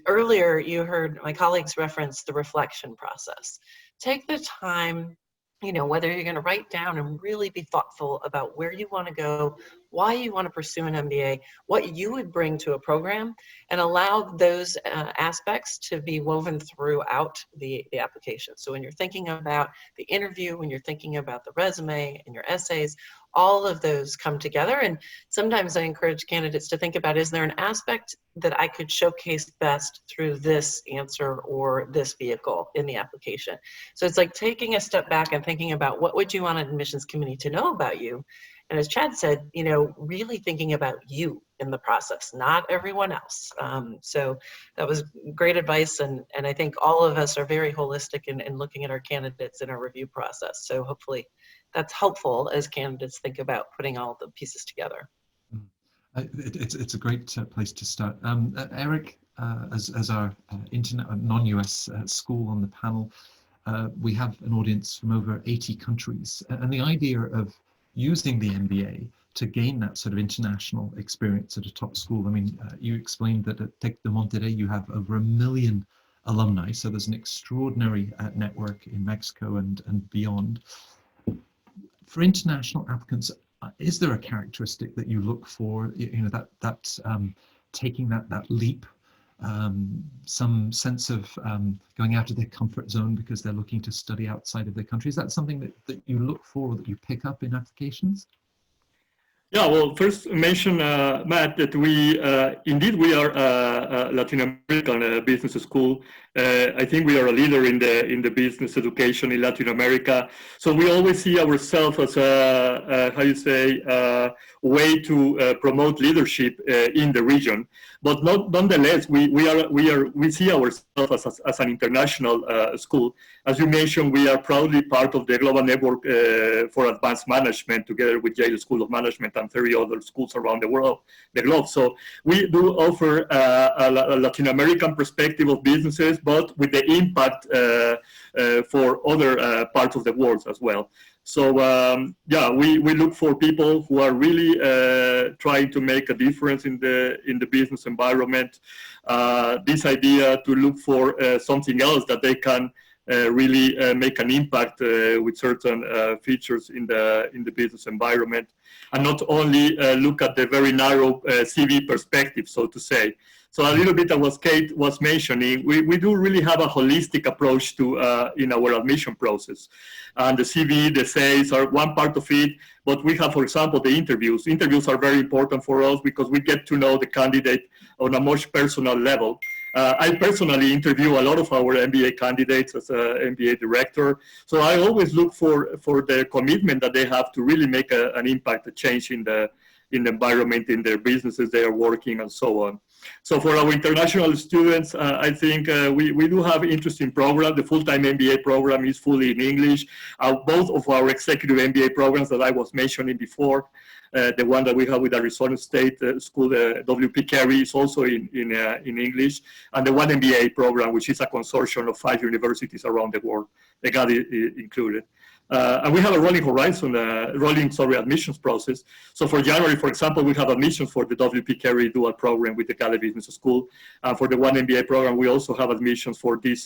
Earlier, you heard my colleagues reference the reflection process. Take the time, whether you're going to write down and really be thoughtful about where you want to go, why you want to pursue an MBA, what you would bring to a program, and allow those aspects to be woven throughout the application. So when you're thinking about the interview, when you're thinking about the resume and your essays, all of those come together. And sometimes I encourage candidates to think about, is there an aspect that I could showcase best through this answer or this vehicle in the application? So it's like taking a step back and thinking about what would you want an admissions committee to know about you? And as Chad said, really thinking about you in the process, not everyone else. So that was great advice. And I think all of us are very holistic in looking at our candidates in our review process. So hopefully that's helpful as candidates think about putting all the pieces together. It's a great place to start. Eric, as our non-US school on the panel, we have an audience from over 80 countries. And the idea of using the MBA to gain that sort of international experience at a top school. I mean, you explained that at Tec de Monterrey, you have over 1 million alumni. So there's an extraordinary network in Mexico and beyond. For international applicants, is there a characteristic that you look for, that taking that leap some sense of going out of their comfort zone because they're looking to study outside of their country. Is that something that you look for or that you pick up in applications? Yeah, well, first mention, Matt, that we indeed we are a Latin American business school. I think we are a leader in the business education in Latin America. So we always see ourselves as a how you say way to promote leadership in the region. But nonetheless, we see ourselves as an international school. As you mentioned, we are proudly part of the Global Network for Advanced Management, together with Yale School of Management and 30 other schools around the world, the globe. So we do offer a Latin American perspective of businesses, but with the impact for other parts of the world as well. So yeah, we look for people who are really trying to make a difference in the business environment. This idea to look for something else that they can really make an impact with certain features in the business environment, and not only look at the very narrow CV perspective, so to say. So a little bit of what Kate was mentioning, we do really have a holistic approach to in our admission process. And the CV, the essays are one part of it, but we have, for example, the interviews. Interviews are very important for us because we get to know the candidate on a much personal level. I personally interview a lot of our MBA candidates as an MBA director. So I always look for the commitment that they have to really make an impact, a change in the environment, in their businesses they are working, and so on. So for our international students, I think we do have interesting programs. The full-time MBA program is fully in English. Both of our executive MBA programs that I was mentioning before, the one that we have with Arizona State School, WP Carey, is also in English, and the one MBA program, which is a consortium of 5 universities around the world, EGADE included. And we have a rolling horizon, admissions process. So for January, for example, we have admissions for the WP Carey dual program with the EGADE Business School. For the one MBA program, we also have admissions for this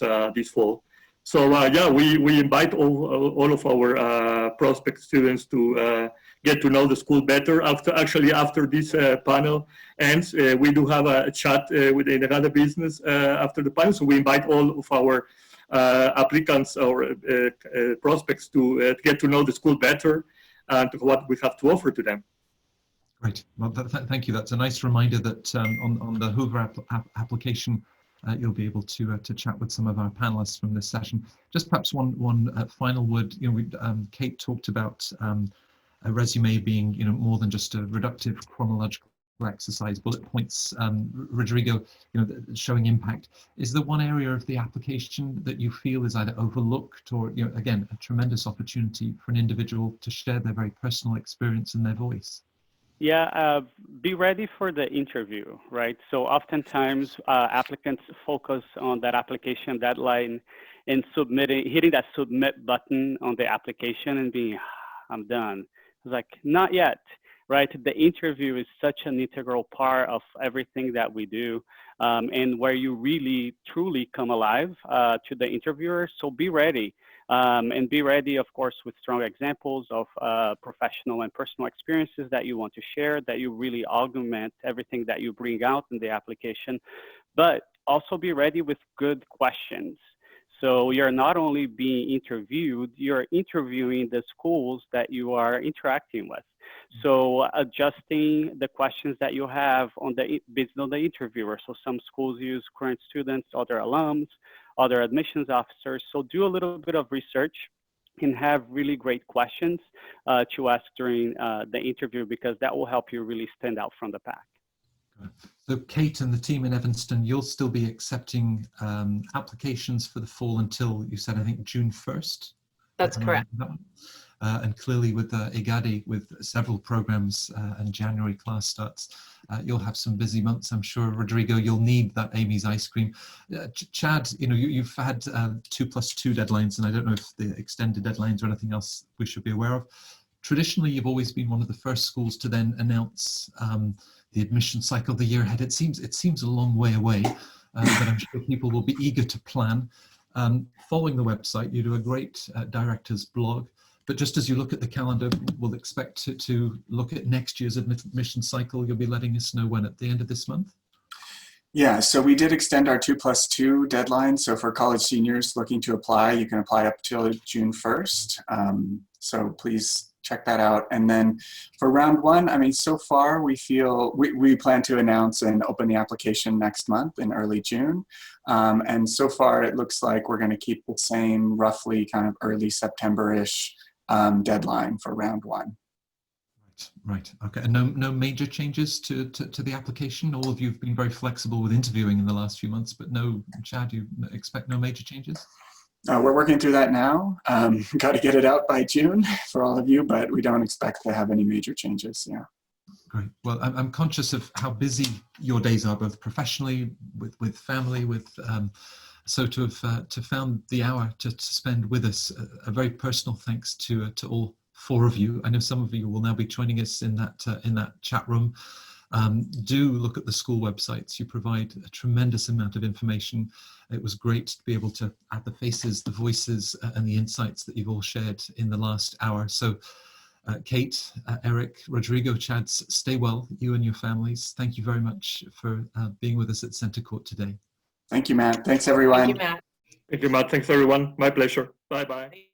fall. So yeah, we invite all of our prospect students to get to know the school better. After this panel ends, we do have a chat with the EGADE business after the panel. So we invite all of our applicants or prospects to get to know the school better and what we have to offer to them. Great. Well, thank you. That's a nice reminder that on the Hoover application, you'll be able to chat with some of our panelists from this session. Just perhaps one final word. Kate talked about a resume being more than just a reductive chronological exercise, bullet points. Rodrigo, showing impact. Is there one area of the application that you feel is either overlooked or, again, a tremendous opportunity for an individual to share their very personal experience and their voice? Yeah, be ready for the interview, right? So oftentimes applicants focus on that application deadline and hitting that submit button on the application and being, I'm done. It's like, not yet. Right, the interview is such an integral part of everything that we do, and where you really truly come alive to the interviewer. So be ready, and be ready, of course, with strong examples of professional and personal experiences that you want to share, that you really augment everything that you bring out in the application, but also be ready with good questions. So you're not only being interviewed, you're interviewing the schools that you are interacting with. So adjusting the questions that you have based on the interviewer. So some schools use current students, other alums, other admissions officers. So do a little bit of research and have really great questions to ask during the interview, because that will help you really stand out from the pack. So Kate and the team in Evanston, you'll still be accepting applications for the fall until, you said, I think, June 1st? That's correct. And clearly with EGADE, with several programs and January class starts, you'll have some busy months, I'm sure. Rodrigo, you'll need that Amy's ice cream. Chad, you've had 2+2 deadlines, and I don't know if the extended deadlines or anything else we should be aware of. Traditionally, you've always been one of the first schools to then announce the admission cycle the year ahead. It seems a long way away, but I'm sure people will be eager to plan. Following the website, you do a great director's blog. But just as you look at the calendar, we'll expect to look at next year's admission cycle. You'll be letting us know when, at the end of this month? Yeah, so we did extend our 2+2 deadline. So for college seniors looking to apply, you can apply up till June 1st. So please check that out. And then for round one, I mean, so far we feel we plan to announce and open the application next month in early June. And so far it looks like we're going to keep the same roughly kind of early September-ish deadline for round one. Right. Okay. And no major changes to the application? All of you have been very flexible with interviewing in the last few months, but no, Chad, you expect no major changes? We're working through that now. Got to get it out by June for all of you, but we don't expect to have any major changes. Yeah. Great. Well, I'm conscious of how busy your days are, both professionally, with family, so to have found the hour to spend with us. A very personal thanks to all four of you. I know some of you will now be joining us in that chat room. Do look at the school websites. You provide a tremendous amount of information. It was great to be able to add the faces, the voices, and the insights that you've all shared in the last hour. So Kate, Eric, Rodrigo, Chad, stay well, you and your families. Thank you very much for being with us at CentreCourt today. Thank you, Matt. Thanks, everyone. Thank you, Matt. Thank you, Matt. Thanks, everyone. My pleasure. Bye-bye.